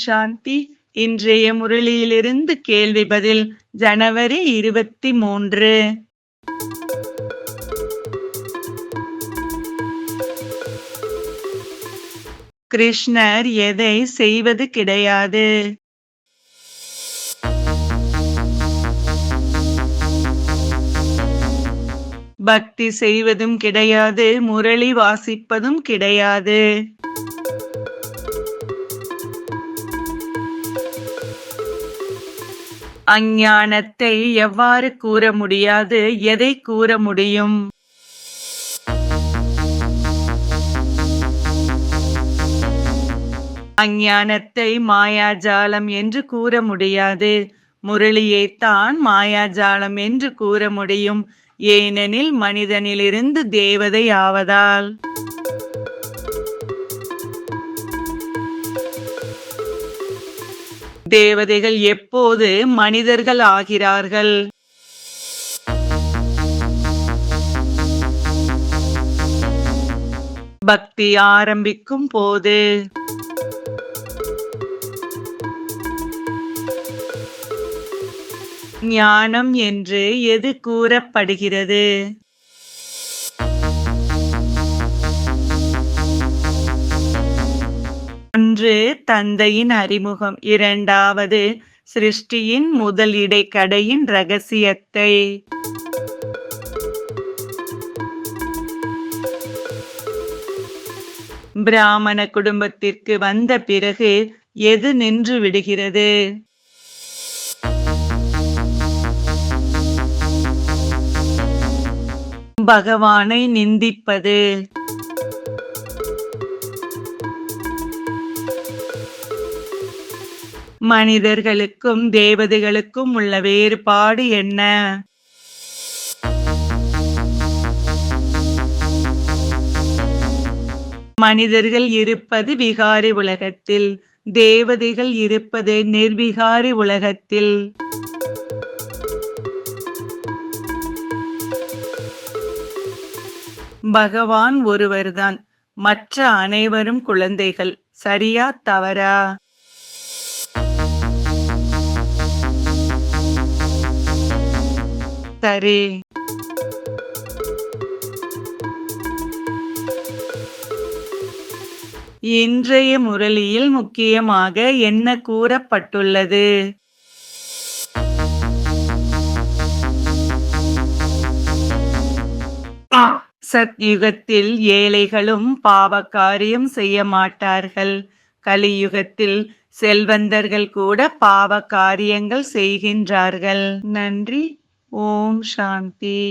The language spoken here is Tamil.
சாந்தி. இன்றைய முரளியிலிருந்து கேள்வி பதில். ஜனவரி 23. கிருஷ்ணர் எதை செய்வது கிடையாது? பக்தி செய்வதும் கிடையாது, முரளி வாசிப்பதும் கிடையாது. அஞ்ஞானத்தை எவ்வாறு கூற முடியாது, எதை கூற முடியும்? அஞ்ஞானத்தை மாயாஜாலம் என்று கூற முடியாது. முரளியைத்தான் மாயாஜாலம் என்று கூற முடியும். ஏனெனில் மனிதனிலிருந்து தேவதை ஆவதால். தேவதைகள் எப்போது மனிதர்கள் ஆகிறார்கள்? பக்தி ஆரம்பிக்கும் போது. ஞானம் என்று எது கூறப்படுகிறது? ஒன்று தந்தையின் அறிமுகம், இரண்டாவது சிருஷ்டியின் முதல் இடைக்கடையின் ரகசியத்தை. பிராமண குடும்பத்திற்கு வந்த பிறகு எது நின்று விடுகிறது? பகவானை நிந்திப்பது. மனிதர்களுக்கும் தேவதைகளுக்கும் உள்ள வேறுபாடு என்ன? மனிதர்கள் இருப்பது விகாரி உலகத்தில், தேவதைகள் இருப்பது நிர்விகாரி உலகத்தில். பகவான் ஒருவர்தான், மற்ற அனைவரும் குழந்தைகள். சரியா தவறா? சரி. இன்றைய முரளியில் முக்கியமாக என்ன கூறப்பட்டுள்ளது? சத்யுகத்தில் ஏழைகளும் பாவ காரியம் செய்ய மாட்டார்கள். கலியுகத்தில் செல்வந்தர்கள் கூட பாவ காரியங்கள் செய்கின்றார்கள். நன்றி. ஓம் சாந்தி.